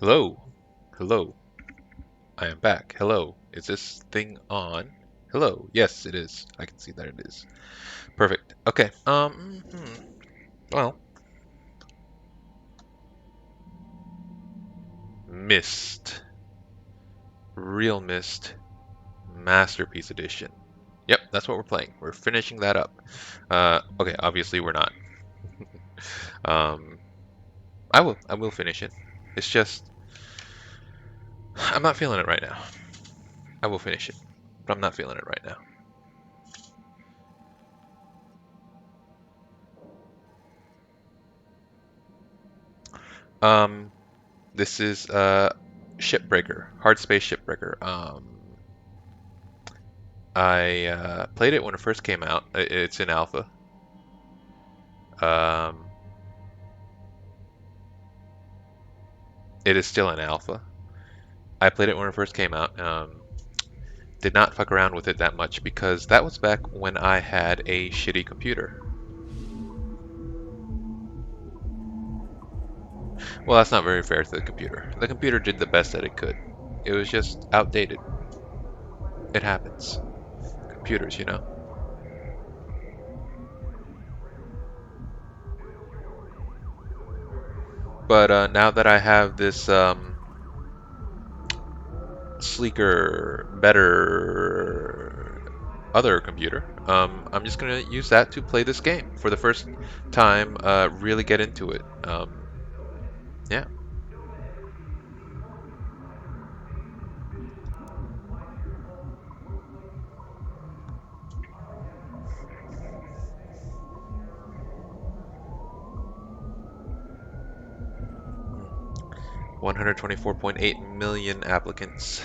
Hello. Hello. I am back. Hello. Is this thing on? Hello. Yes, it is. I can see that it is. Perfect. Okay. Well, Mist. Real Mist. Masterpiece Edition. Yep, that's what we're playing. We're finishing that up. Okay, obviously we're not. Um, I will finish it. It's just, I'm not feeling it right now. I will finish it, but I'm not feeling it right now. This is Shipbreaker, Hardspace Shipbreaker. I played it when it first came out. It's in alpha. Um, it is still in alpha. I played it when it first came out. Did not fuck around with it that much because that was back when I had a shitty computer. Well, that's not very fair to the computer. The computer did the best that it could. It was just outdated. It happens. Computers, you know. But now that I have this sleeker, better other computer. I'm just gonna use that to play this game for the first time. Really get into it. Yeah. 124.8 million applicants.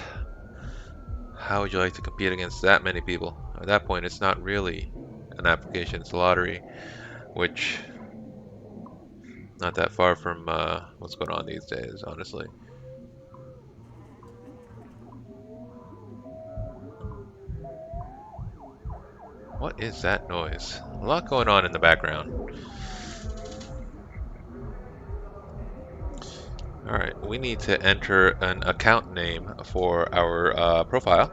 How would you like to compete against that many people? At that point, it's not really an application; it's a lottery, which not that far from what's going on these days, honestly. What is that noise? A lot going on in the background. Alright, we need to enter an account name for our profile.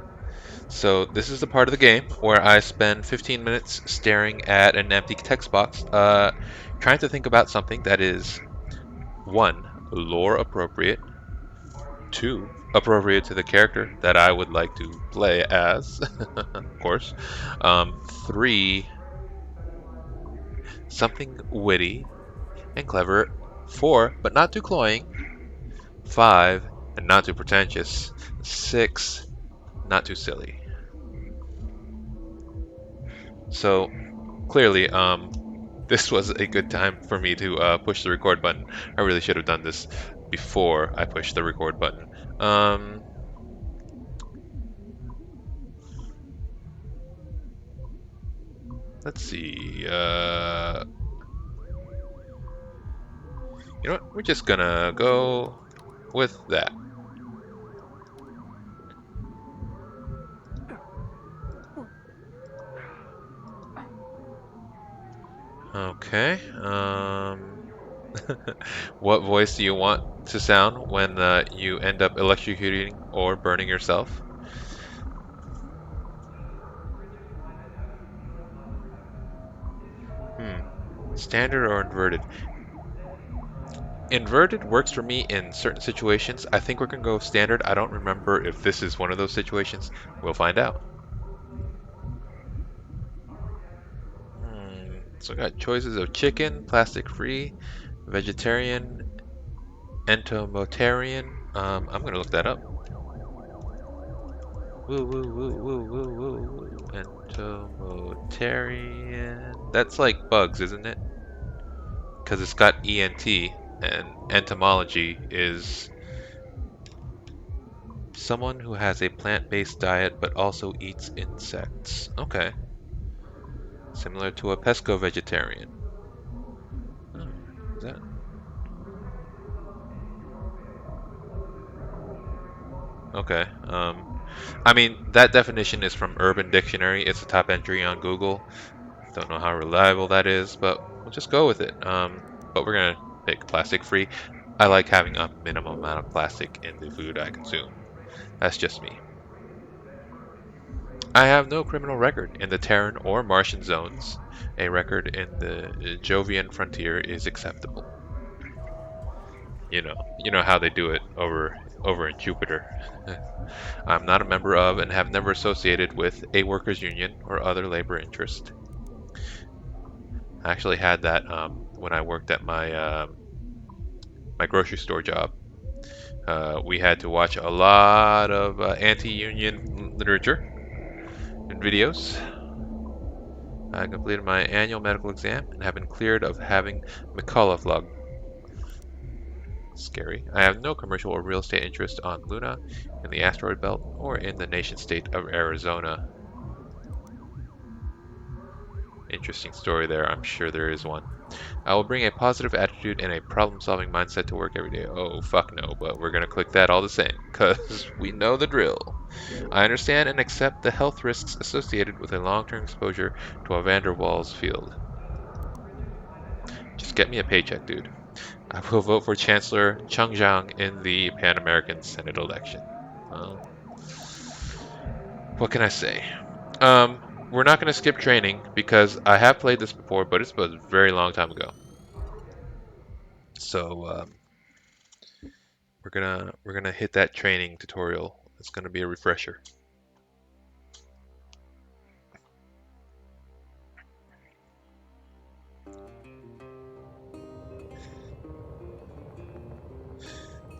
So this is the part of the game where I spend 15 minutes staring at an empty text box, trying to think about something that is, one, lore appropriate, two, appropriate to the character that I would like to play as, of course, three, something witty and clever, four, but not too cloying, five, and not too pretentious, six, not too silly. So clearly, this was a good time for me to push the record button. I really should have done this before I pushed the record button. Let's see. You know what? We're just gonna go with that. Okay. What voice do you want to sound when you end up electrocuting or burning yourself? Standard or inverted? Inverted works for me in certain situations. I think we're gonna go standard. I don't remember if this is one of those situations. We'll find out. So I got choices of chicken, plastic free, vegetarian, entomotarian. I'm gonna look that up. Woo woo woo woo woo woo woo. Entomotarian. That's like bugs, isn't it? Because it's got ENT, and entomology is someone who has a plant-based diet but also eats insects. Okay. Similar to a pesco-vegetarian. Oh, is that? Okay. I mean, that definition is from Urban Dictionary. It's a top entry on Google. Don't know how reliable that is, but we'll just go with it. But we're gonna pick plastic free. I like having a minimum amount of plastic in the food I consume. That's just me. I have no criminal record in the Terran or Martian zones. A record in the Jovian frontier is acceptable. You know how they do it over in Jupiter. I'm not a member of and have never associated with a workers' union or other labor interest. I actually had that when I worked at my grocery store job. We had to watch a lot of anti-union literature and videos. I completed my annual medical exam and have been cleared of having McCullough lung. Scary. I have no commercial or real estate interest on Luna, in the asteroid belt, or in the nation state of Arizona. Interesting story there. I'm sure there is one. I will bring a positive attitude and a problem-solving mindset to work every day. Oh, fuck no, but we're gonna click that all the same, because we know the drill. I understand and accept the health risks associated with a long-term exposure to a van der Waals field. Just get me a paycheck, dude. I will vote for Chancellor Chung Zhang in the Pan American Senate election. Well, what can I say? We're not going to skip training because I have played this before, but it's a very long time ago. So we're gonna hit that training tutorial. It's gonna be a refresher.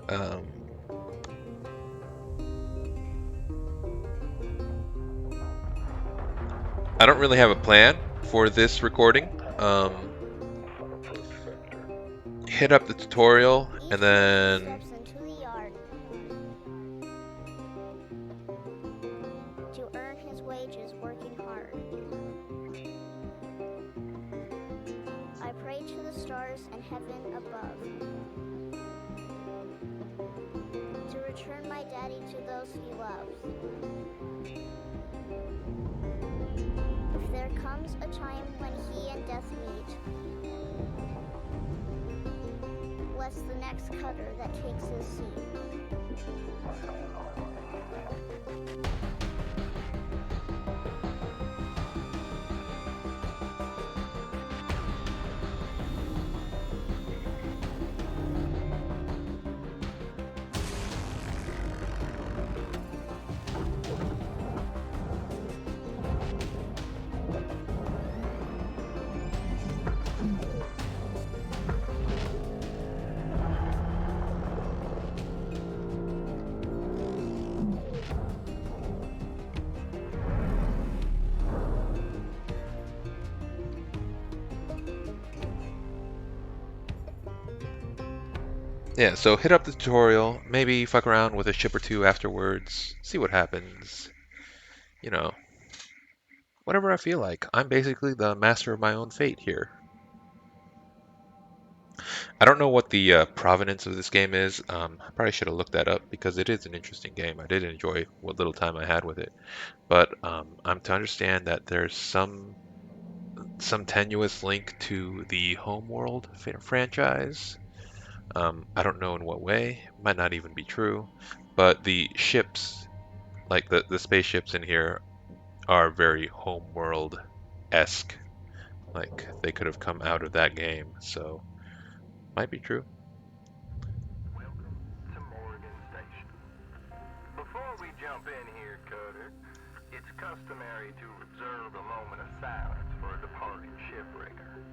Um, I don't really have a plan for this recording. Hit up the tutorial and then to earn his wages working hard. I pray to the stars and heaven above to return my daddy to those he loves. If there comes a time when he and death meet, bless the next cutter that takes his seat. yeah, so hit up the tutorial, maybe fuck around with a ship or two afterwards, see what happens. You know, whatever I feel like. I'm basically the master of my own fate here. I don't know what the provenance of this game is. I probably should have looked that up because it is an interesting game. I did enjoy what little time I had with it, but I'm to understand that there's some tenuous link to the Homeworld franchise. I don't know in what way. Might not even be true, but the ships, like the spaceships in here, are very Homeworld-esque. Like they could have come out of that game, so might be true. Welcome to Morgan Station. Before we jump in here, Cutter, it's customary to observe a moment of silence for a departing shipbreaker.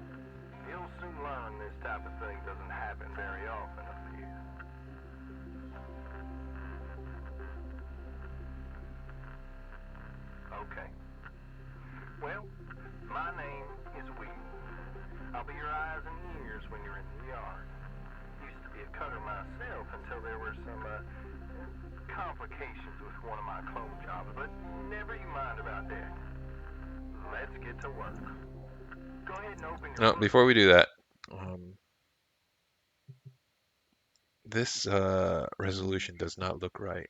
You'll soon learn this type of thing doesn't happen very often up here. Okay. Well, my name is Will. I'll be your eyes and ears when you're in the yard. Used to be a cutter myself until there were some complications with one of my clone jobs, but never you mind about that. Let's get to work. Go ahead and open your No, before we do that, this resolution does not look right.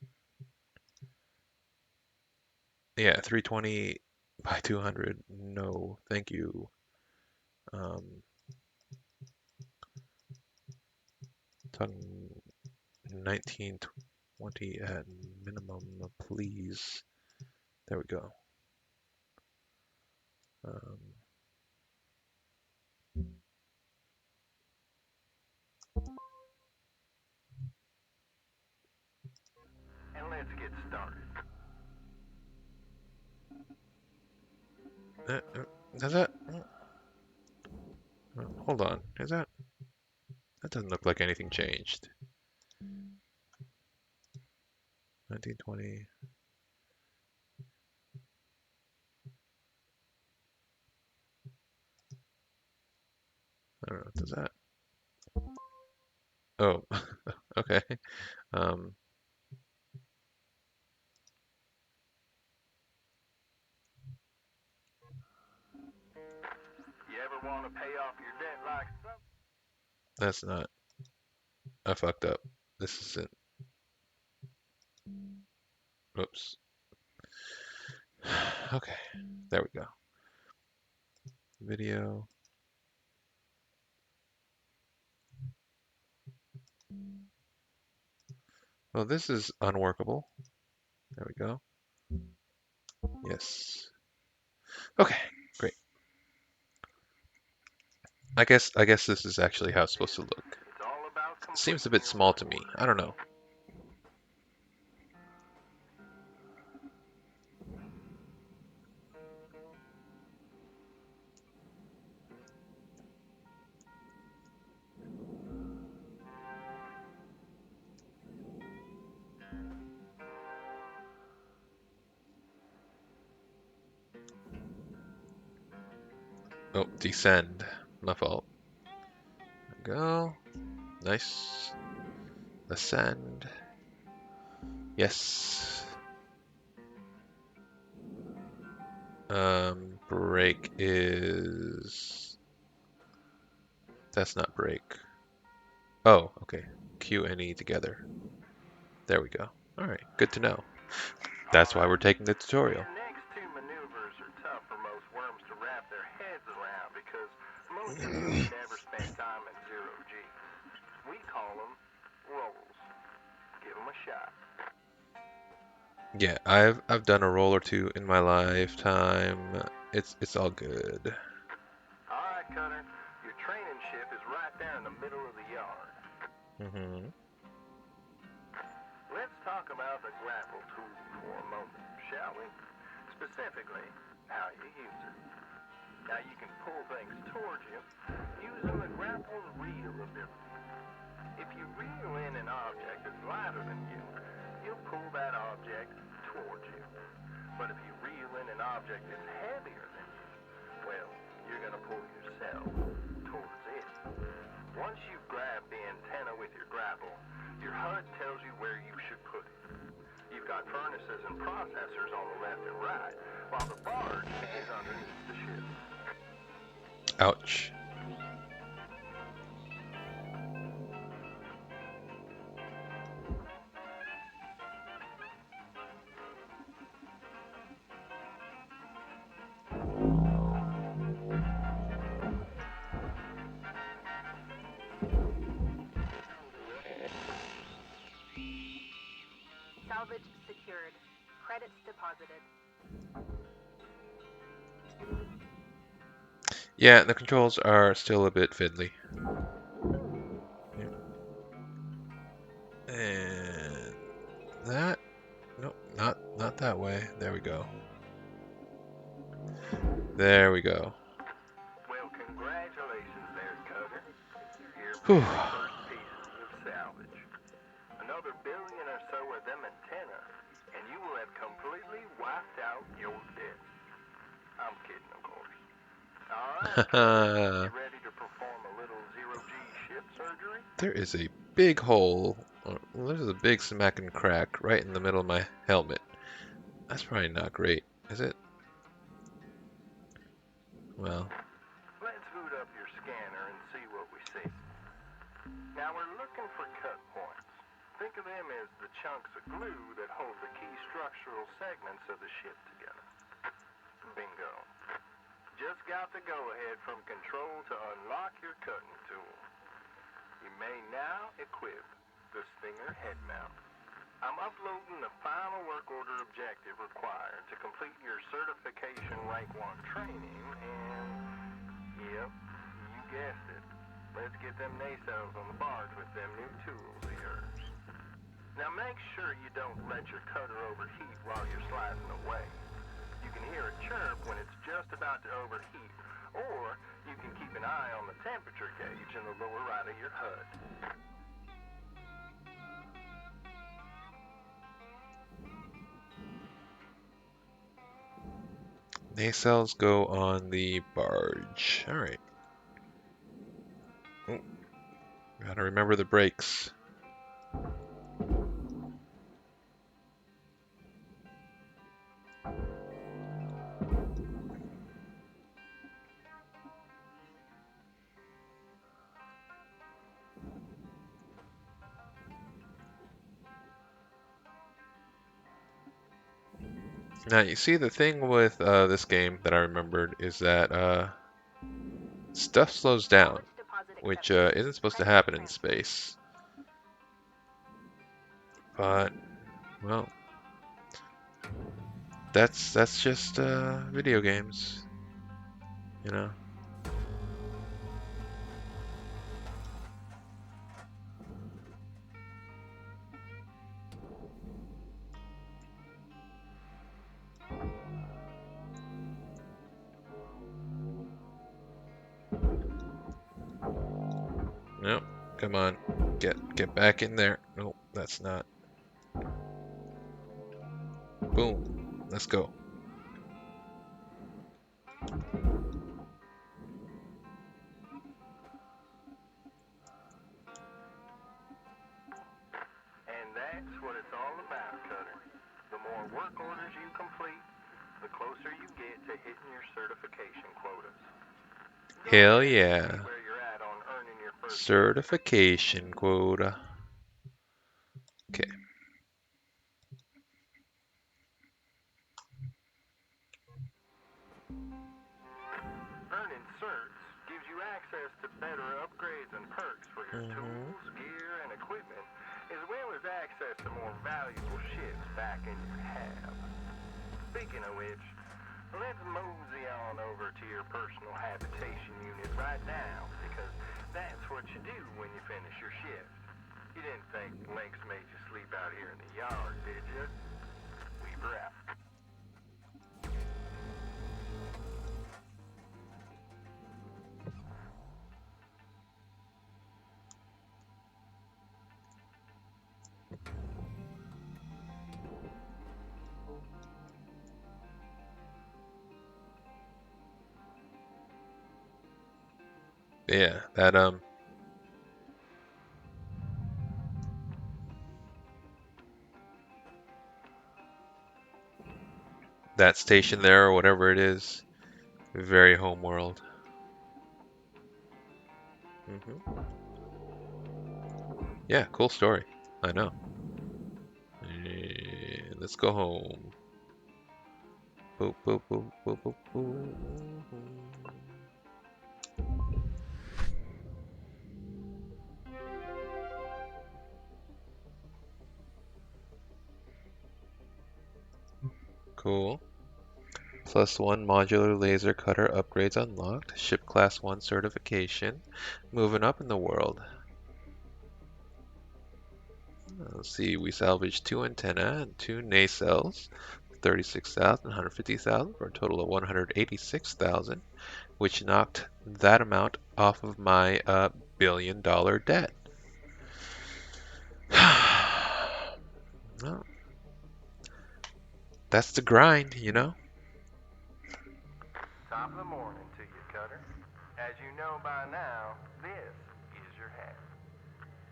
Yeah, 320 by 200. No, thank you. Um, talking 1920 at minimum, please. There we go. Um, And let's get started. does that? Hold on. Is that? That doesn't look like anything changed. 1920. I don't know. Does that? Oh, okay. Um, You ever want to pay off your debt like some? that's not. I fucked up. This isn't. Oops. Okay. There we go. Video. Well, this is unworkable. There we go. Yes. Okay. Great. I guess this is actually how it's supposed to look. It's all about Seems a completing bit your small work to me. order. I don't know. Oh, descend. My fault. There we go. Nice. Ascend. Yes. Break is. That's not break. Oh, okay. Q and E together. There we go. All right. Good to know. That's why we're Alright. taking the Well, tutorial. your next two maneuvers are tough for most worms to wrap their heads around because most of you have never spent time in zero G. We call them rolls. Give them a shot. Yeah, I've done a roll or two in my lifetime. It's all good. Alright, Cutter. Your training ship is right there in the middle of the yard. Hmm. Let's talk about the grapple tool for a moment, shall we? Specifically, how you use it. Now you can pull things towards you using the grapple's reel ability. If you reel in an object that's lighter than you, you'll pull that object towards you. But if you reel in an object that's heavier than you, well, you're going to pull yourself towards it. Once you've grabbed the antenna with your grapple, your HUD tells you where you should put it. You've got furnaces and processors on the left and right, while the barge is underneath the ship. Ouch. Salvage secured. Credits deposited. Yeah, the controls are still a bit fiddly. And that? Nope, not that way. There we go. There we go. Well, congratulations there, Cutter. Your Whew. very first pieces of salvage. Another billion or so of them antenna, and you will have completely wiped out your debts. I'm kidding, of course. Alright, Cutter. You ready to perform a little zero-G ship surgery? There is a big hole. Well, there's a big smacking crack right in the middle of my helmet. That's probably not great, is it? Well, Let's boot up your scanner and see what we see. Now we're looking for cut points. Think of them as the chunks of glue that hold the key structural segments of the ship together. Bingo. Just got the go-ahead from control to unlock your cutting tool. You may now equip the Stinger head mount. I'm uploading the final work order objective required to complete your certification rank 1 training, and yep, you guessed it. Let's get them nacelles on the barge with them new tools of yours. Now make sure you don't let your cutter overheat while you're sliding away. You can hear a chirp when it's just about to overheat, or you can keep an eye on the temperature gauge in the lower right of your HUD. Nacelles go on the barge. All right. Oh, gotta remember the brakes. Now, you see, the thing with this game that I remembered is that stuff slows down, Knowledge deposit which accepted. isn't supposed to Credits happen in transferred. space. But, well, that's just video games, you know. Nope. Come on, get back in there. Nope, that's not. Boom. Let's go. And that's what it's all about, Cutter. The more work orders you complete, the closer you get to hitting your certification quotas. Go Hell ahead and yeah. see where you're at on earning your first Certification quota. Okay. Earning certs gives you access to better upgrades and perks for your tools, gear, and equipment, as well as access to more valuable ships back in your cab. Speaking of which, let's mosey on over to your personal habitation unit right now, because that's what you do when you finish your shift. You didn't think Link's made you sleep out here in the yard, did you? Weaver out. Yeah, that station there or whatever it is, very homeworld. Yeah, cool story. I know. Let's go home. Boop, boop, boop, boop, boop, boop. Cool. +1 modular laser cutter upgrades unlocked. Ship class 1 certification. Moving up in the world. Let's see, we salvaged 2 antenna and 2 nacelles. 36,000, 150,000 for a total of 186,000, which knocked that amount off of my billion-dollar debt. Well, that's the grind, you know? Top of the morning to you, Cutter. As you know by now, this is your hat.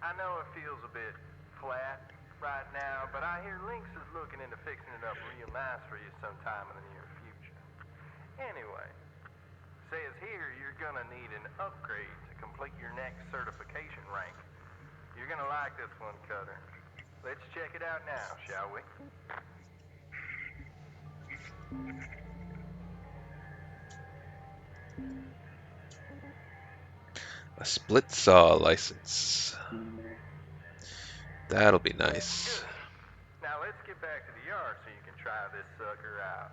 I know it feels a bit flat right now, but I hear Lynx is looking into fixing it up real nice for you sometime in the near future. Anyway, says here you're gonna need an upgrade to complete your next certification rank. You're gonna like this one, Cutter. Let's check it out now, shall we? A split saw license. That'll be nice. Good. Now let's get back to the yard so you can try this sucker out.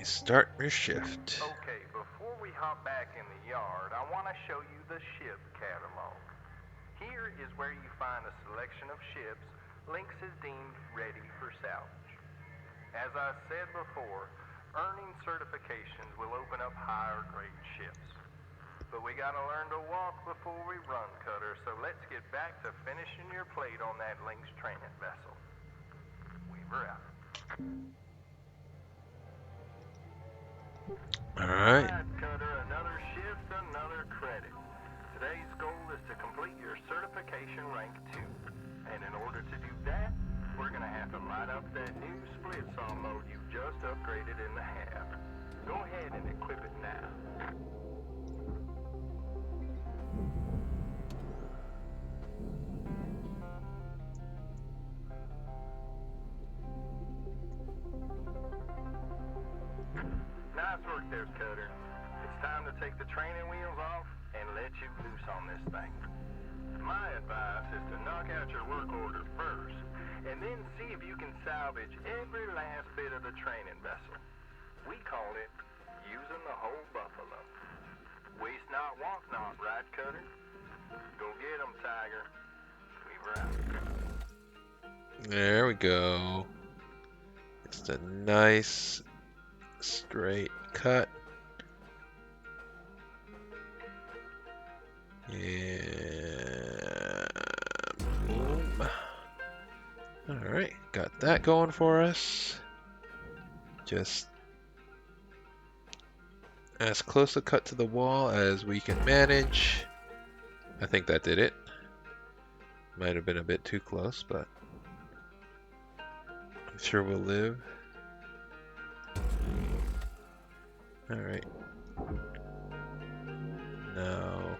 Start your shift. Okay, before we hop back in the yard, I want to show you the ship catalog. Here is where you find a selection of ships Lynx is deemed ready for salvage. As I said before, earning certifications will open up higher grade ships. But we gotta learn to walk before we run, Cutter, so let's get back to finishing your plate on that Lynx training vessel. Weaver out. Alright. Alright, Cutter, another shift, another credit. Today's goal is to complete your certification rank 2. And in order to do that, we're gonna have to light up that new split saw mode you just upgraded in the hab. Go ahead and equip it now. Nice work there, Cutter. It's time to take the training wheels off and let you loose on this thing. My advice is to knock out your work order first, and then see if you can salvage every last bit of the training vessel. We call it using the whole buffalo. Waste not, want not, right, Cutter? Go get 'em, Tiger. Weaver out. There we go. It's a nice straight cut. Yeah. Boom. Alright, got that going for us. Just as close a cut to the wall as we can manage. I think that did it. Might have been a bit too close, but I'm sure we'll live. Alright. Now,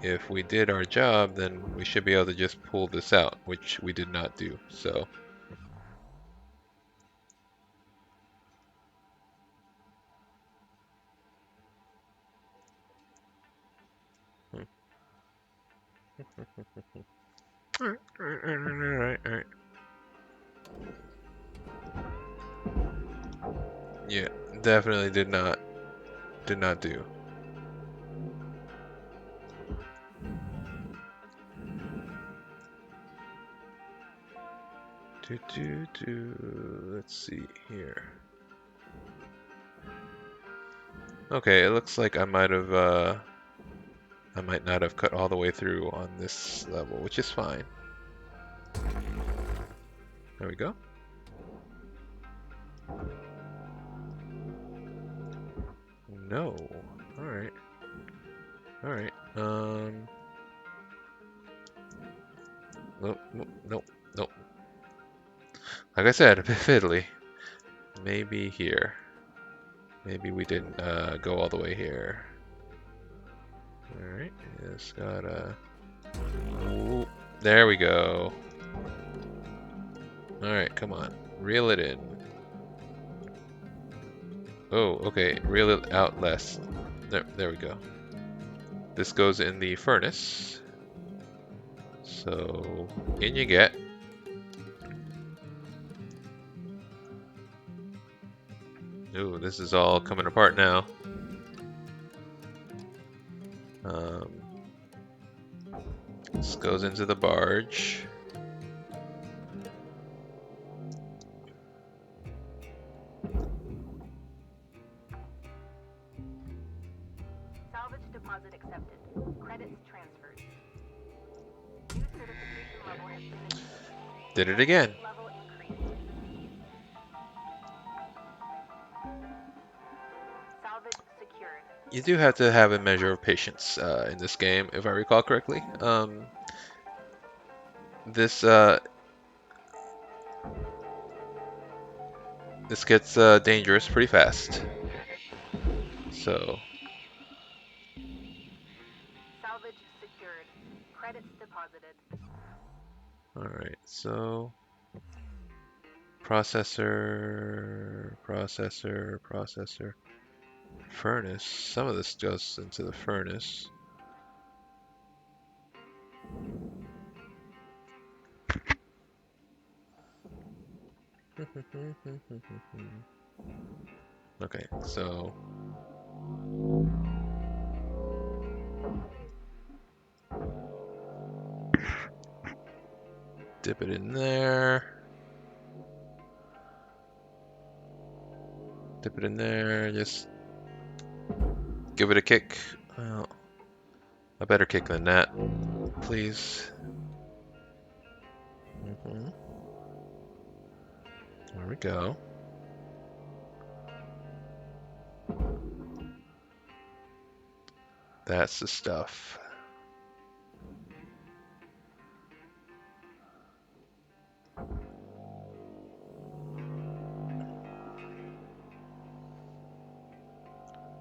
if we did our job, then we should be able to just pull this out, which we did not do, so. Alright. Yeah, definitely did not do. Let's see here. Okay, it looks like I might not have cut all the way through on this level, which is fine. There we go. No. Alright. Alright. Nope. Like I said, a bit fiddly. Maybe here. Maybe we didn't go all the way here. Alright, just gotta... Ooh, there we go. Alright, come on. Reel it in. Oh, okay. Reel it out less. There we go. This goes in the furnace. So, in you get. Ooh, this is all coming apart now. This goes into the barge. Salvage deposit accepted. Credits transferred. New certification level has been achieved. Did it again. Level increased. Salvage secured. You do have to have a measure of patience in this game, if I recall correctly. This gets dangerous pretty fast. So, Salvage secured. Credits deposited. alright, so processor. Furnace. Some of this goes into the furnace. Okay, so dip it in there. Dip it in there. Just give it a kick. Well, a better kick than that, please. There we go. That's the stuff.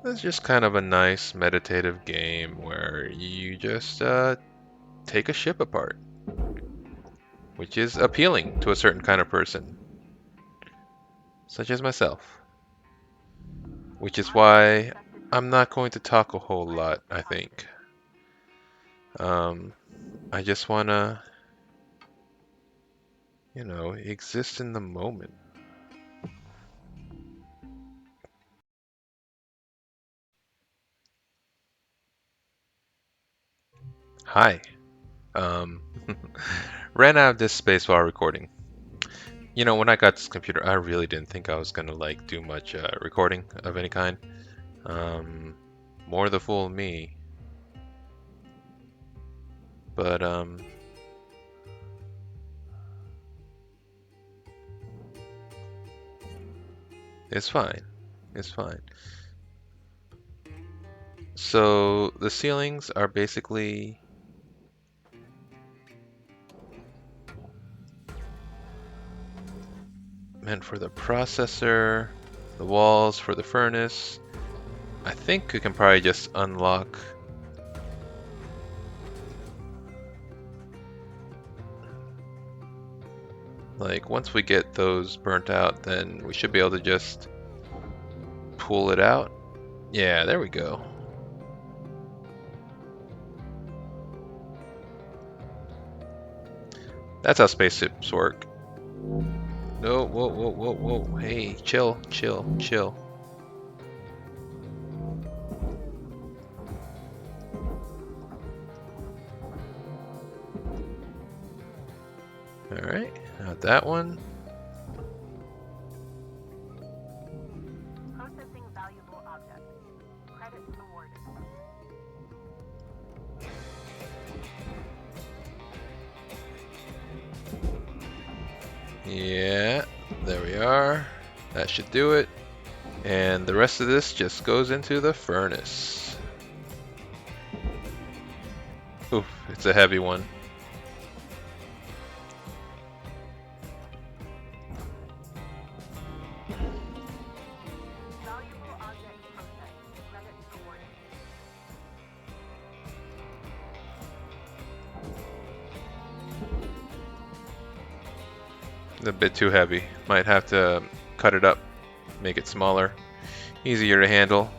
It's just kind of a nice meditative game where you just take a ship apart, which is appealing to a certain kind of person, such as myself. Which is why I'm not going to talk a whole lot, I think. I just want to, exist in the moment. Hi. Um, ran out of this space while recording. When I got this computer, I really didn't think I was gonna do much recording of any kind. More the fool me. But it's fine. It's fine. So the ceilings are basically meant for the processor, the walls for the furnace. I think we can probably just unlock once we get those burnt out, then we should be able to just pull it out. Yeah, there we go. That's how spaceships work. No, whoa, whoa, whoa, whoa. Hey, chill, chill, chill. Alright, now that one. Processing valuable objects. Credits awarded. Yeah, there we are. That should do it. And the rest of this just goes into the furnace. Oof, it's a heavy one. Valuable object processed. Credits awarded. A bit too heavy. Might have to cut it up, make it smaller, easier to handle.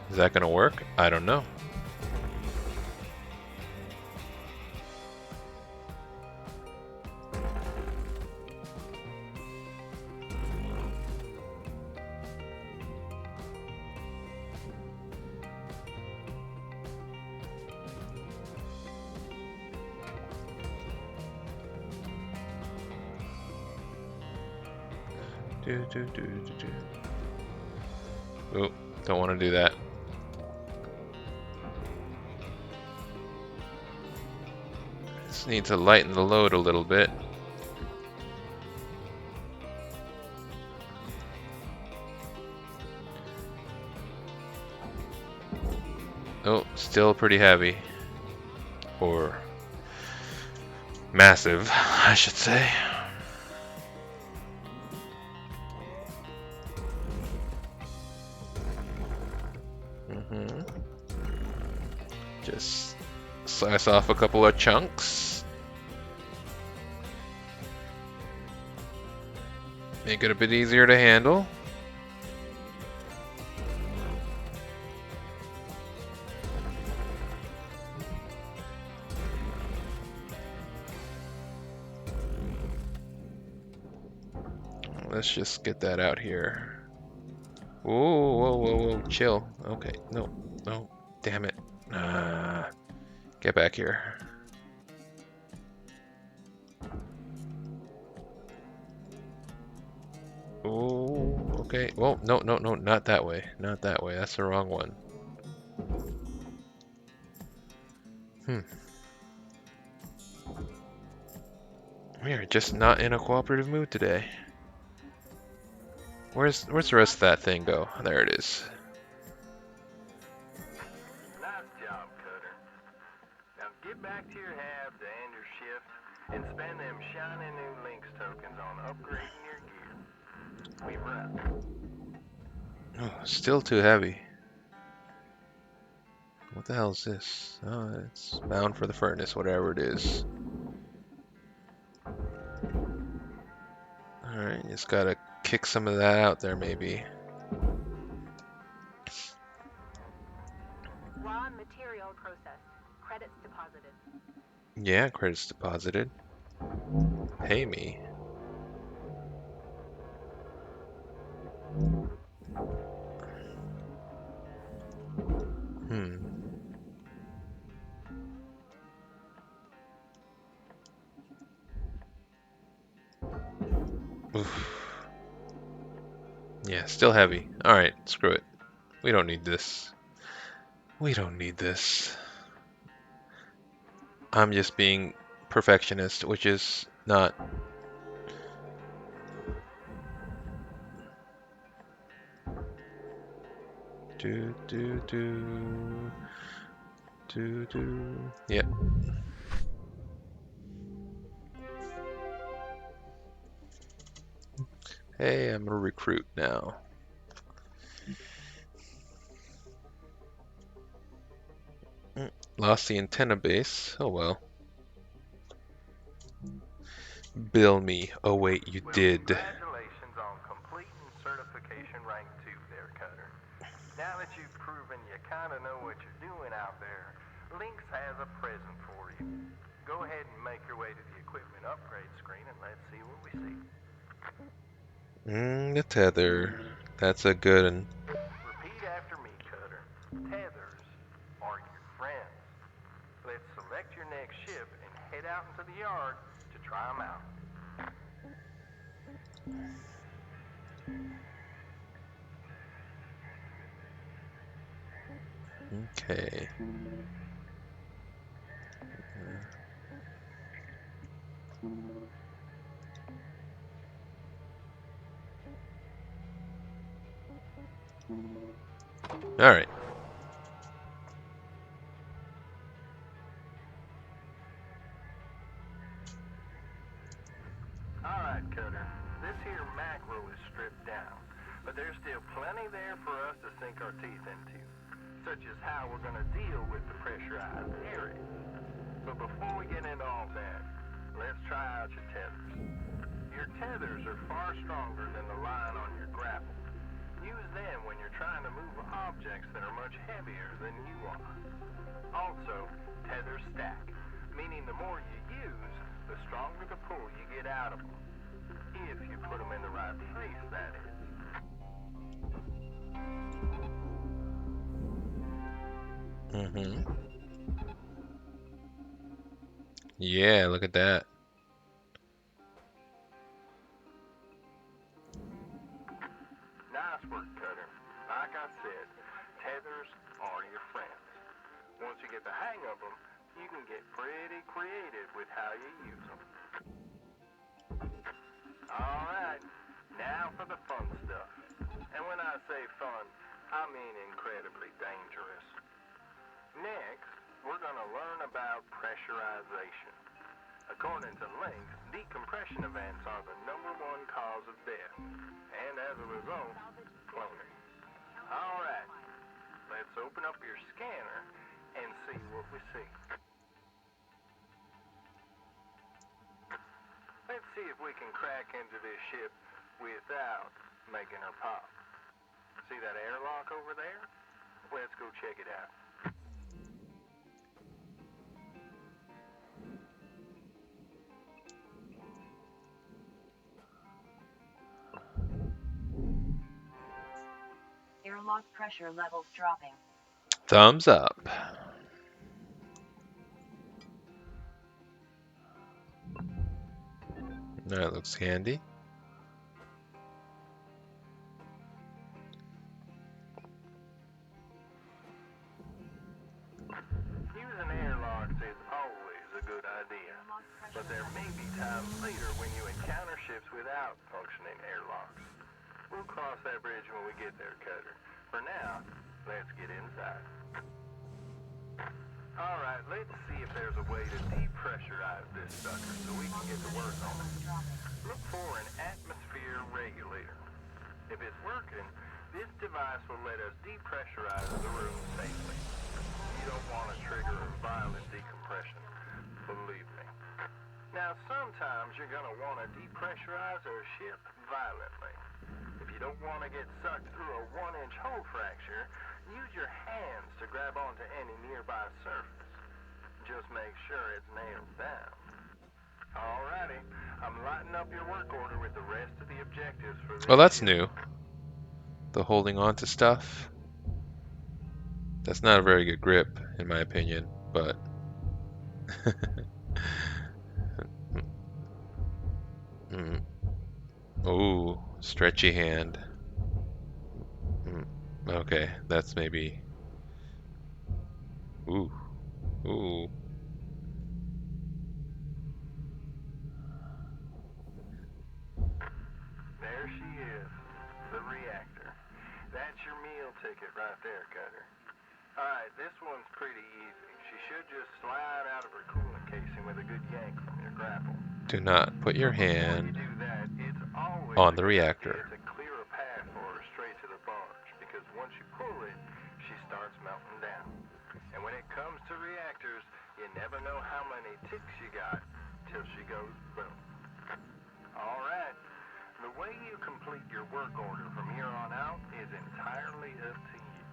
Is that gonna work? I don't know. Oh, don't want to do that. Just need to lighten the load a little bit. Oh, still pretty heavy. Or massive, I should say. Just slice off a couple of chunks. Make it a bit easier to handle. Let's just get that out here. Whoa, whoa, whoa, whoa, chill. Okay, no, no, damn it. Get back here. Oh, okay. Well, no, no, no, not that way. Not that way. That's the wrong one. We are just not in a cooperative mood today. Where's the rest of that thing go? There it is. Nice job, Cutter. Now get back to your hab to end your shift and spend them shiny new Lynx tokens on upgrading your gear. We wrap. Oh, still too heavy. What the hell is this? Oh, it's bound for the furnace, whatever it is. Alright, just gotta kick some of that out there, maybe. Raw material processed. Credits deposited. Yeah, credits deposited. Pay me. Hmm. Oof. Yeah, still heavy. Alright, screw it. We don't need this. We don't need this. I'm just being perfectionist, which is not. Do do do do do. Yep. Hey, I'm a recruit now. Lost the antenna base. Oh well. Bill me. Oh wait, you Well, did. congratulations on completing certification rank 2 there, Cutter. Now that you've proven you kind of know what you're doing out there, Lynx has a present for you. Go ahead and make your way to the equipment upgrade screen and let's see what we see. The tether. That's a good one. Repeat after me, Cutter. Tethers are your friends. Let's select your next ship and head out into the yard to try them out. Okay. All right. Alright, Cutter. This here macro is stripped down, but there's still plenty there for us to sink our teeth into, such as how we're gonna deal with the pressurized areas. But before we get into all that, let's try out your tethers. Your tethers are far stronger than the line on your grapple. Use them when you're trying to move objects that are much heavier than you are. Also, tethers stack, meaning the more you use, the stronger the pull you get out of them. If you put them in the right place, that is. Yeah, look at that. Nice work, Cutter. Like I said, tethers are your friends. Once you get the hang of them, you can get pretty creative with how you use them. Alright, now for the fun stuff. And when I say fun, I mean incredibly dangerous. Next, we're going to learn about pressurization. According to Lynx, decompression events are the #1 cause of death, and as a result, cloning. Alright, let's open up your scanner and see what we see. Let's see if we can crack into this ship without making her pop. See that airlock over there? Let's go check it out. Airlock pressure levels dropping. Thumbs up. That looks handy. Using airlocks is always a good idea, but there may be times later when you encounter ships without functioning airlocks. We'll cross that bridge when we get there, Cutter. For now, let's get inside. Alright, let's see if there's a way to depressurize this sucker so we can get to work on it. Look for an atmosphere regulator. If it's working, this device will let us depressurize the room safely. You don't want to trigger a violent decompression, believe me. Now, sometimes you're going to want to depressurize a ship violently. If you don't want to get sucked through a 1-inch hole fracture, use your hands to grab onto any nearby surface. Just make sure it's nailed down. Alrighty, I'm lighting up your work order with the rest of the objectives for this Well, that's ship. new. The holding on to stuff. That's not a very good grip, in my opinion, but... Mm. Ooh, stretchy hand. Okay, that's maybe... Ooh, ooh. There she is, the reactor. That's your meal ticket right there, Cutter. Alright, this one's pretty easy. She should just slide out of her coolant casing with a good yank from your grapple. Do not put your Before you hand do that, it's always on a the good reactor. idea to clear a path for her straight to the barge, because once you pull it, she starts melting down. And when it comes to reactors, you never know how many ticks you got till she goes boom. Alright, the way you complete your work order from here on out is entirely up to you.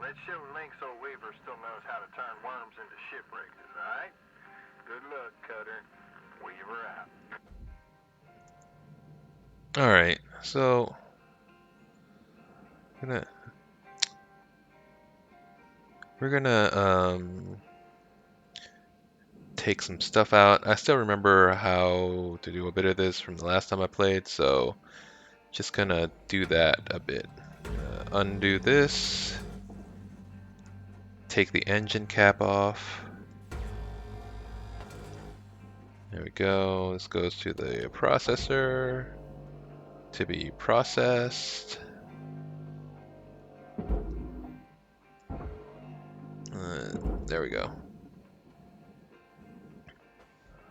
Let's show Link so Weaver still knows how to turn worms into shipbreakers, alright? Good luck, Cutter. Weaver out. Alright, so... We're gonna take some stuff out. I still remember how to do a bit of this from the last time I played, so just gonna do that a bit. Undo this. Take the engine cap off. There we go. This goes to the processor to be processed. There we go.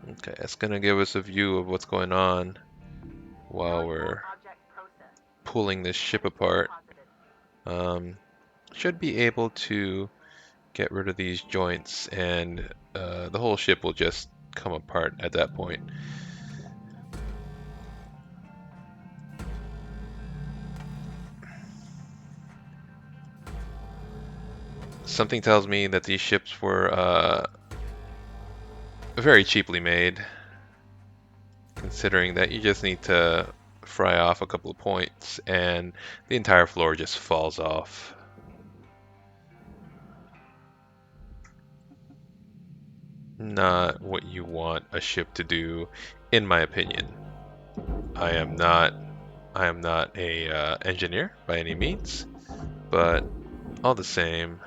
Okay, it's gonna give us a view of what's going on while we're Object processed. pulling this ship apart. Should be able to get rid of these joints, and the whole ship will just come apart at that point. Something tells me that these ships were very cheaply made, considering that you just need to fry off a couple of points and the entire floor just falls off. Not what you want a ship to do, in my opinion. I am not a engineer by any means, but all the same,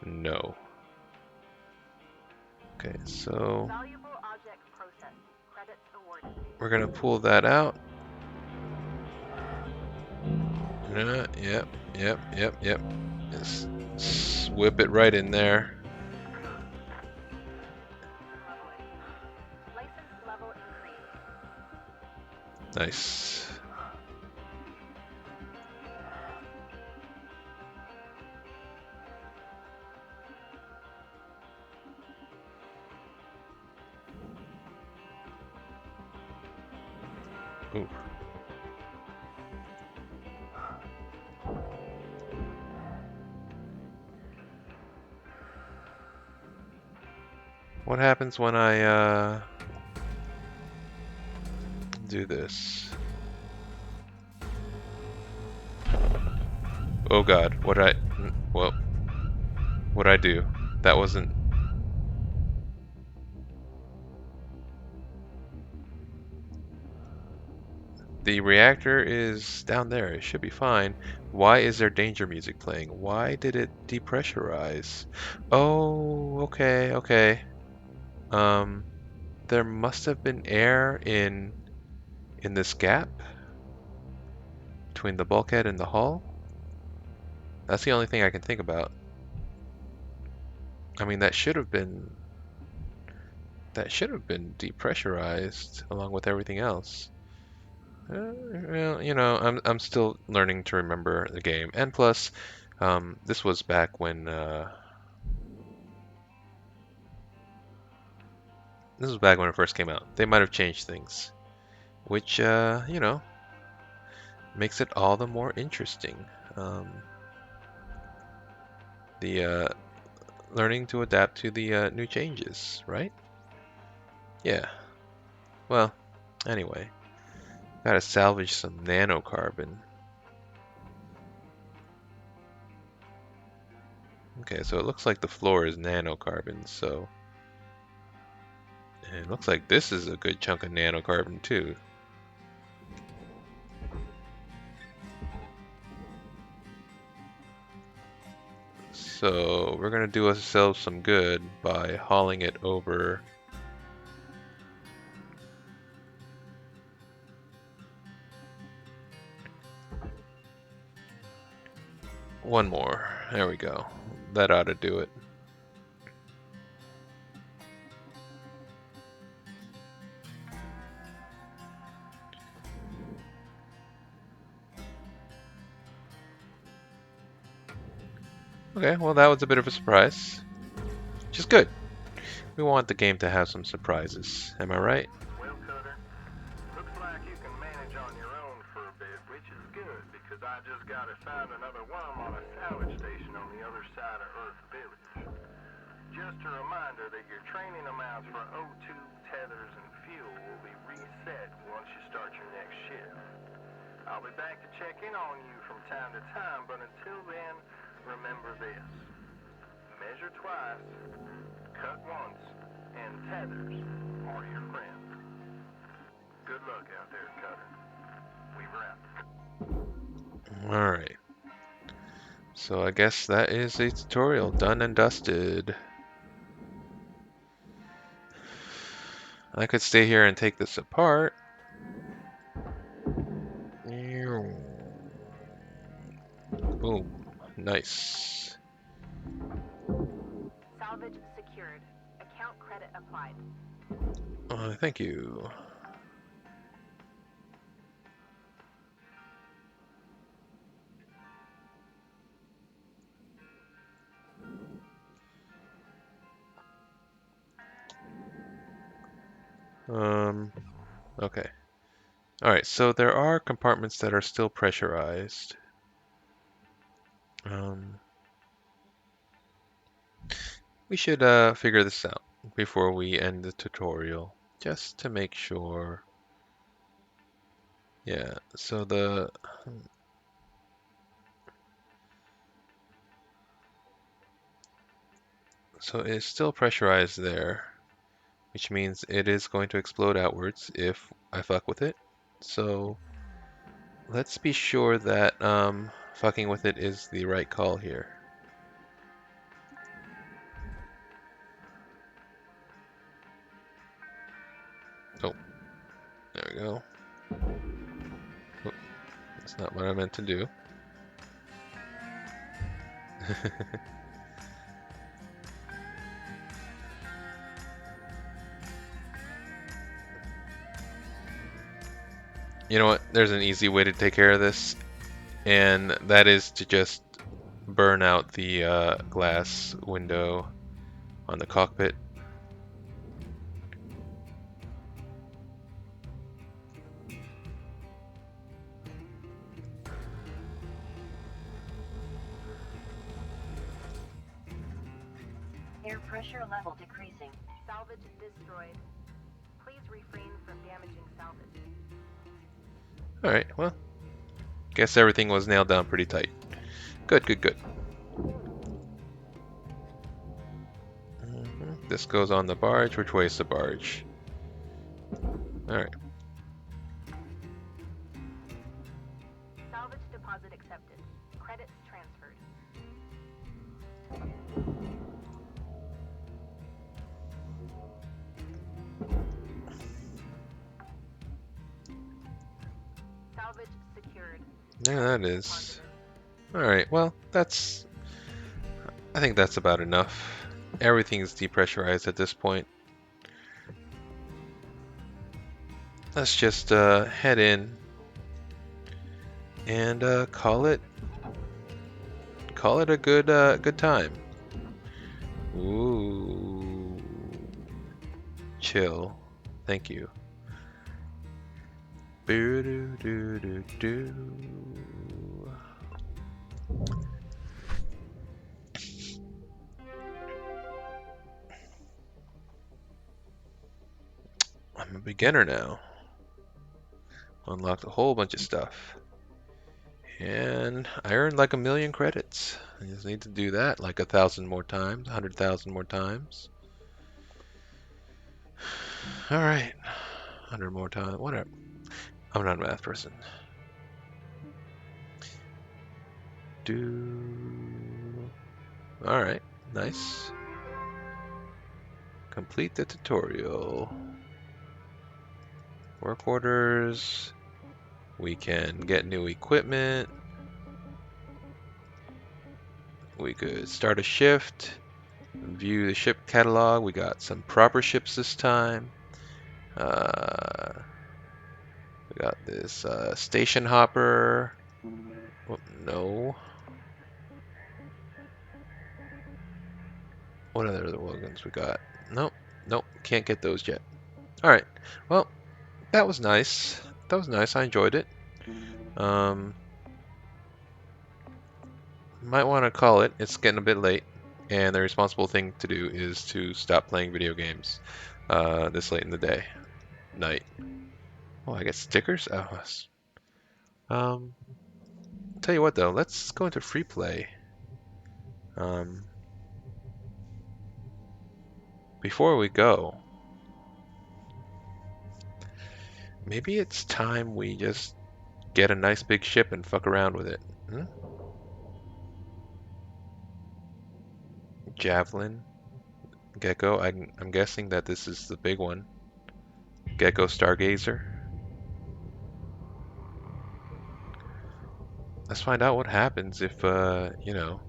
no. Okay, so Valuable object processed. Credits awarded. we're gonna pull that out. Yep, yep, yep, yep. Just whip it right in there. License level increased. Nice. Ooh. What happens when I do this? Oh God, well, what'd I do? That wasn't. The reactor is down there. It should be fine. Why is there danger music playing? Why did it depressurize? Oh, okay, okay. Um, there must have been air in this gap between the bulkhead and the hull. That's the only thing I can think about. I mean, that should have been depressurized along with everything else. Well, I'm still learning to remember the game, and plus, this was back when this was back when it first came out. They might have changed things, which makes it all the more interesting. Um, the learning to adapt to the new changes, right? Yeah. Well, anyway, gotta salvage some nanocarbon. Okay, so it looks like the floor is nanocarbon, so and it looks like this is a good chunk of nanocarbon too. So we're gonna do ourselves some good by hauling it over. One more. There we go. That ought to do it. Okay, well that was a bit of a surprise. Which is good. We want the game to have some surprises. Am I right? Well, Cutter, looks like you can manage on your own for a bit, which is good, because I just got assigned another worm on a salvage station on the other side of Earth Village. Just a reminder that your training amounts for O2, tethers, and fuel will be reset once you start your next shift. I'll be back to check in on you from time to time, but until then, remember this. Measure twice, cut once, and tethers are your friend. Good luck out there, Cutter. We've wrapped. Alright. So I guess that is a tutorial done and dusted. I could stay here and take this apart. Boom. Nice. Salvage secured. Account credit applied. Thank you. Okay. Alright, so there are compartments that are still pressurized. We should figure this out before we end the tutorial, just to make sure. Yeah, so it's still pressurized there, which means it is going to explode outwards if I fuck with it. So let's be sure that fucking with it is the right call here. Oh, there we go. Oh, that's not what I meant to do. You know what? There's an easy way to take care of this, and that is to just burn out the glass window on the cockpit. Air pressure level decreasing. Salvage Salvage destroyed. Please refrain from damaging salvage. Alright, well, guess everything was nailed down pretty tight. Good, good, good. This goes on the barge. Which way is the barge? Alright. Salvage deposit accepted. Credits transferred. Salvage secured. There that is. Alright, well, I think that's about enough. Everything's depressurized at this point. Let's just head in and call it a good time. Ooh, chill. Thank you. Boo doo doo doo doo. I'm a beginner now. Unlocked a whole bunch of stuff. And I earned like 1,000,000 credits. I just need to do that like 1,000 more times, 100,000 more times. Alright. 100 more times, whatever. I'm not a math person. Alright, nice. Complete the tutorial. Work orders. We can get new equipment. We could start a shift. View the ship catalog. We got some proper ships this time. We got this station hopper. Oh, no. What other wagons we got? Nope. Nope. Can't get those yet. Alright. Well, that was nice. That was nice. I enjoyed it. Might want to call it. It's getting a bit late. And the responsible thing to do is to stop playing video games this late in the day. Night. Oh, I get stickers? Oh, tell you what though, let's go into free play. Before we go, maybe it's time we just get a nice big ship and fuck around with it. Hmm? Javelin, Gecko. I'm guessing that this is the big one. Gecko Stargazer. Let's find out what happens if, you know,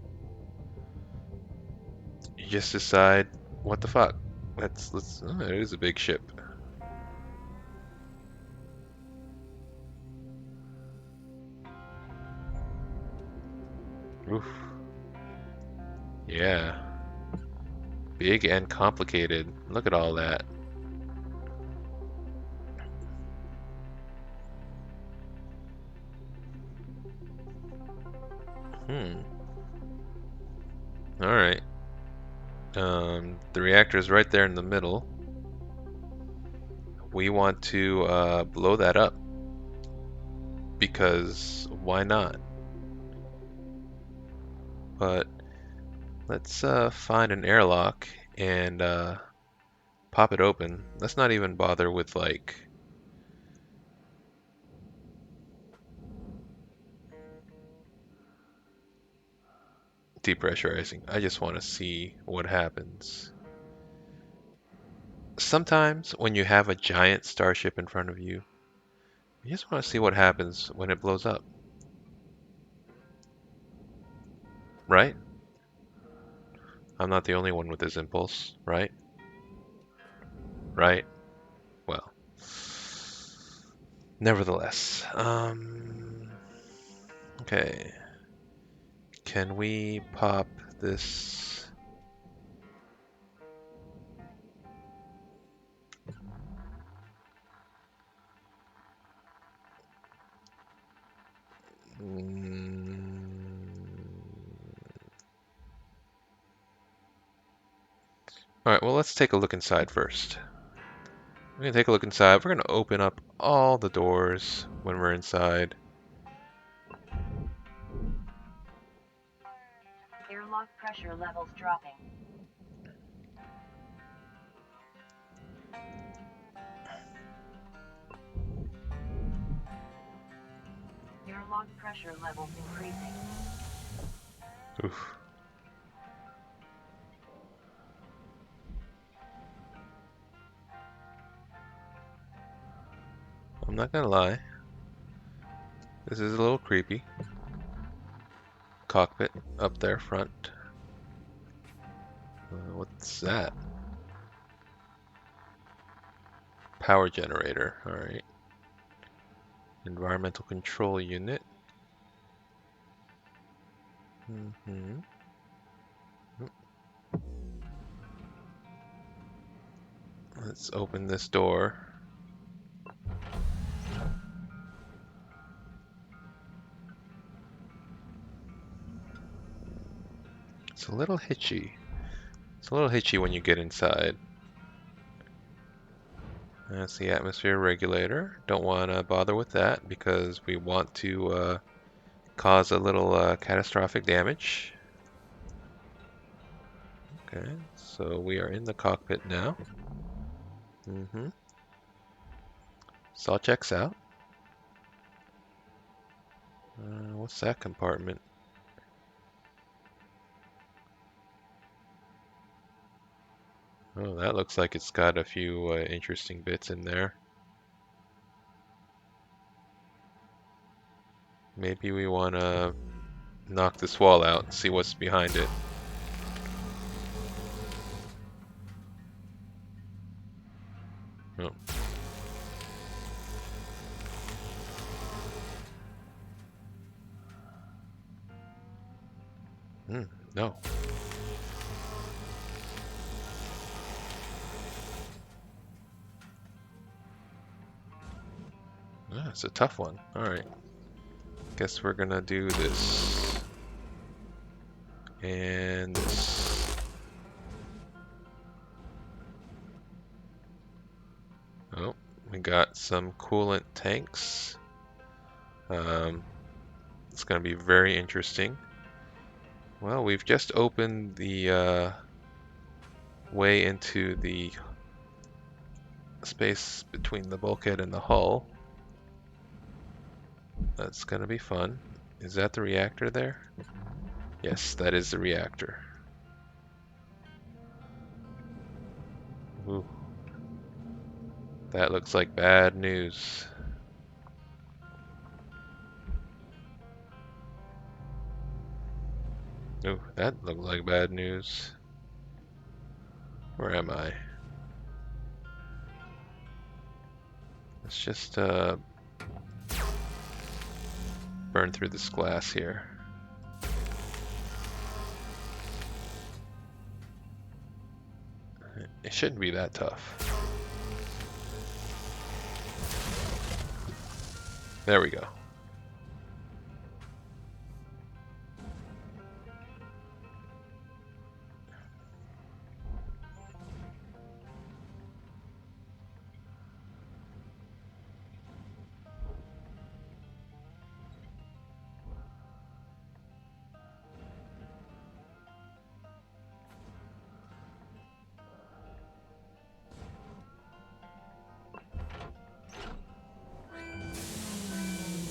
you just decide, what the fuck? Oh, it is a big ship. Oof. Yeah. Big and complicated. Look at all that. Alright. The reactor is right there in the middle. We want to blow that up. Because why not? But let's find an airlock and pop it open. Let's not even bother with like depressurizing. I just want to see what happens. Sometimes when you have a giant starship in front of you, you just want to see what happens when it blows up. Right? I'm not the only one with this impulse, right? Right? Well, nevertheless. Okay. Can we pop this? Alright, well, let's take a look inside first. We're going to take a look inside. We're going to open up all the doors when we're inside. Airlock pressure levels dropping. Airlock pressure levels increasing. Oof. I'm not gonna lie. This is a little creepy. Cockpit up there front. What's that? Power generator. Alright. Environmental control unit. Mm-hmm. Let's open this door. It's a little hitchy. It's a little hitchy when you get inside. That's the atmosphere regulator. Don't want to bother with that because we want to cause a little catastrophic damage. Okay, so we are in the cockpit now. So all checks out. What's that compartment? Oh, that looks like it's got a few interesting bits in there. Maybe we want to knock this wall out and see what's behind it. Oh. No. Ah, it's a tough one. Alright. Guess we're gonna do this. And this. Oh, we got some coolant tanks. It's gonna be very interesting. Well, we've just opened the way into the space between the bulkhead and the hull. That's gonna be fun. Is that the reactor there? Yes, that is the reactor. Ooh. That looks like bad news. Ooh, that looked like bad news. Where am I? Let's just burn through this glass here. It shouldn't be that tough. There we go.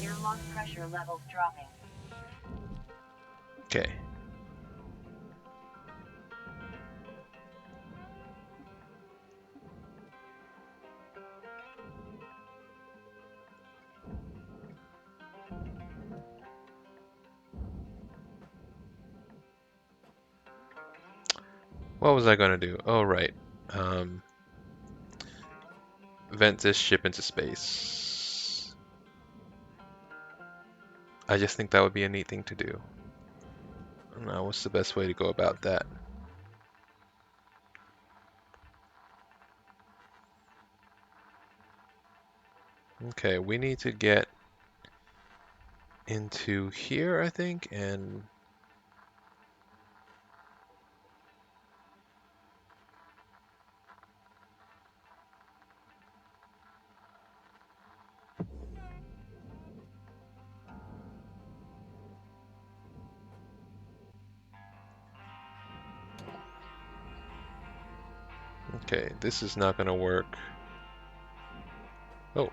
Airlock pressure levels dropping. Okay. What was I gonna do? Oh, right. Vent this ship into space. I just think that would be a neat thing to do. Now, what's the best way to go about that? Okay, we need to get into here, I think, and Okay, this is not gonna work. Oh.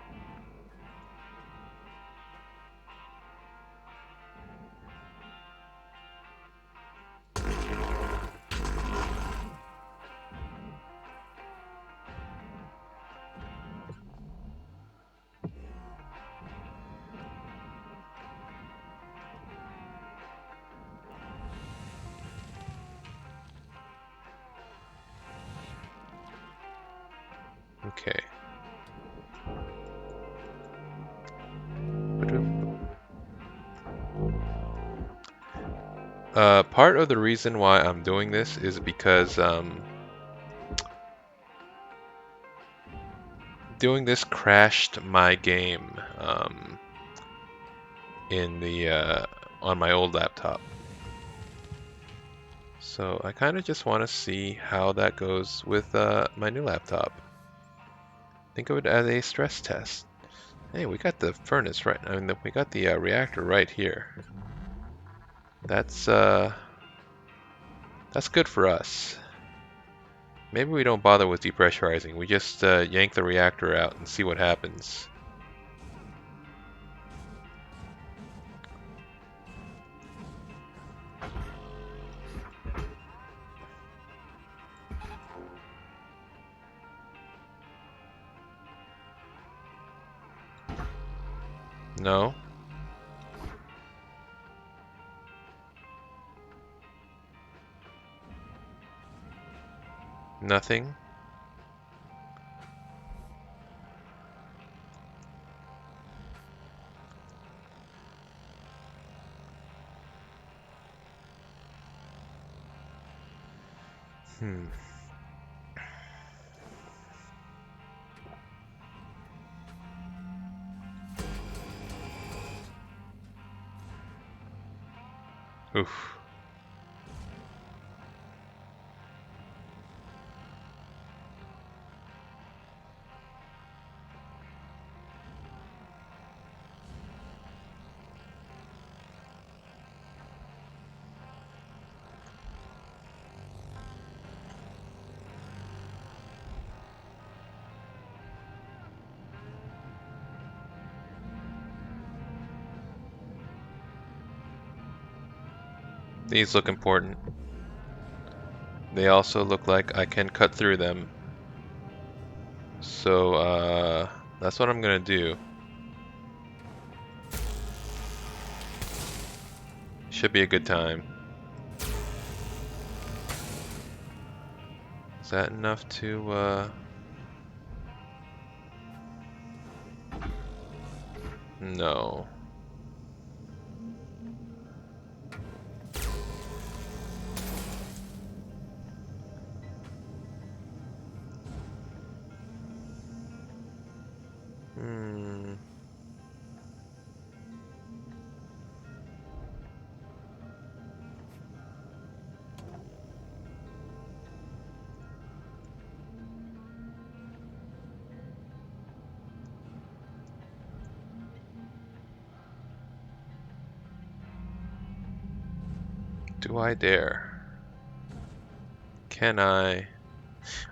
Okay. Part of the reason why I'm doing this is because doing this crashed my game in the on my old laptop. So I kind of just want to see how that goes with my new laptop. Think of it as a stress test. Hey, we got the furnace right. I mean, we got the reactor right here. That's good for us. Maybe we don't bother with depressurizing. We just yank the reactor out and see what happens. No. Nothing. Hmm. Oof. These look important. They also look like I can cut through them. So, that's what I'm gonna do. Should be a good time. Is that enough to, No. Hmm. Do I dare? Can I?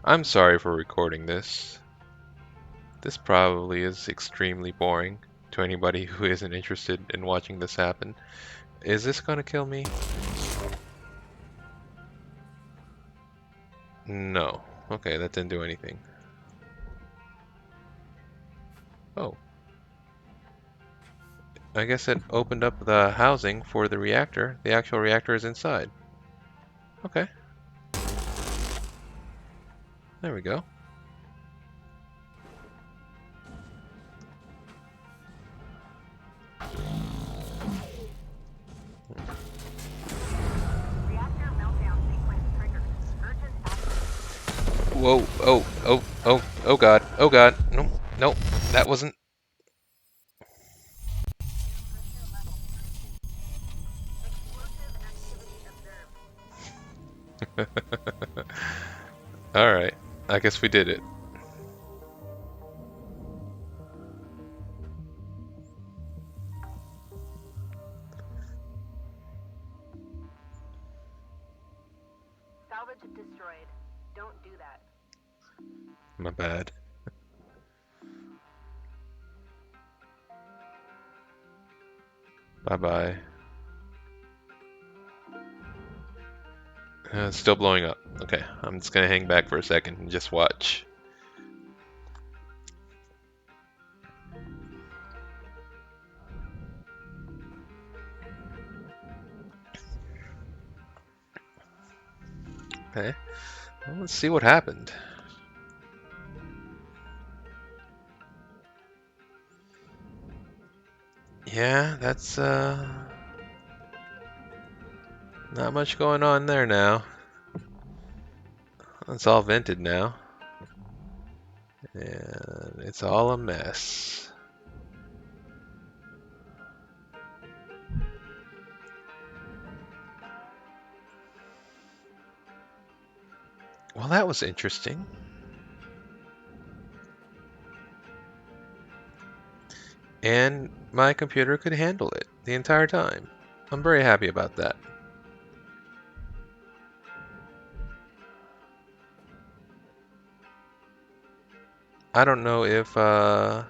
I'm sorry for recording this. This probably is extremely boring to anybody who isn't interested in watching this happen. Is this gonna kill me? No. Okay, that didn't do anything. Oh. I guess it opened up the housing for the reactor. The actual reactor is inside. Okay. There we go. Reactor meltdown sequence triggered. Urgent action. Whoa, oh god, oh god. No, no, that wasn't. Pressure level rising. Explosive activity observed. Alright, I guess we did it. Salvage destroyed. Don't do that. My bad. Bye-bye. It's still blowing up. Okay, I'm just gonna hang back for a second and just watch. Okay, well, let's see what happened. Yeah, that's not much going on there now. It's all vented now. And it's all a mess. Well, that was interesting. And my computer could handle it the entire time. I'm very happy about that. I don't know if I'm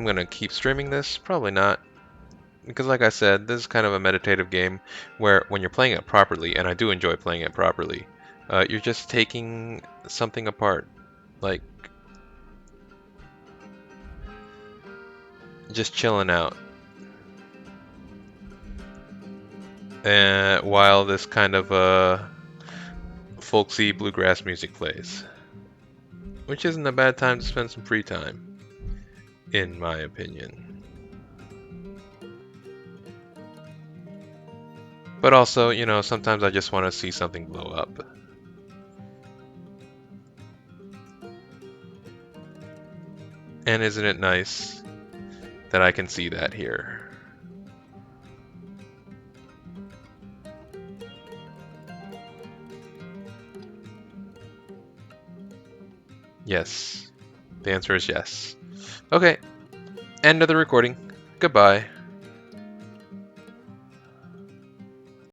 gonna keep streaming this. Probably not. Because like I said, this is kind of a meditative game where when you're playing it properly, and I do enjoy playing it properly, you're just taking something apart. Like, just chilling out. While this kind of folksy bluegrass music plays. Which isn't a bad time to spend some free time, in my opinion. But also, you know, sometimes I just want to see something blow up. And isn't it nice that I can see that here? Yes. The answer is yes. Okay, end of the recording. Goodbye.